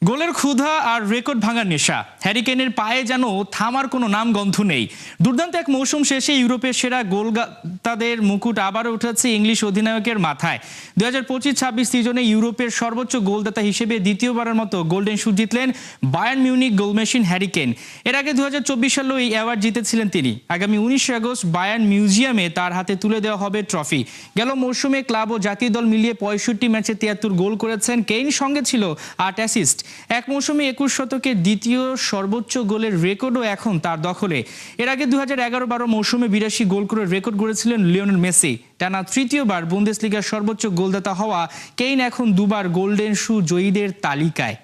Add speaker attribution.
Speaker 1: গোলের ক্ষুধা আর রেকর্ড ভাঙার নেশা, হ্যারি কেনের পায়ে যেন থামার কোনো নামগন্ধ নেই। দুর্দান্ত এক মৌসুম শেষে ইউরোপের সেরা গোলদাতাদের মুকুট আবারও উঠেছে ইংলিশ অধিনায়কের মাথায়। 2025-26 সিজনে ইউরোপের সর্বোচ্চ গোলদাতা হিসেবে দ্বিতীয়বারের মতো গোল্ডেন শু জিতলেন Bayern Munich goal machine Harry Kane. এর আগে 2024 সালেও এই অ্যাওয়ার্ড জিতেছিলেন তিনি। আগামী 19 আগস্ট বায়ার্ন মিউজিয়ামে তার হাতে তুলে দেওয়া হবে ট্রফি। গেল মৌসুমে ক্লাব ও জাতীয় দল মিলিয়ে 65 ম্যাচে 73 গোল করেছেন কেইন, সঙ্গে ছিল 8 অ্যাসিস্ট। এক মৌসুমে 21 শতকের দ্বিতীয় সর্বোচ্চ গোলের রেকর্ডও এখন তার দখলে। এর আগে 2011-12 মৌসুমে 82 গোল করে রেকর্ড গড়েছিলেন লিওনেল মেসি। টানা তৃতীয়বার বুন্দেসলিগার সর্বোচ্চ গোলদাতা হওয়া কেইন এখন দুবার গোল্ডেন শু জয়ীদের তালিকায়।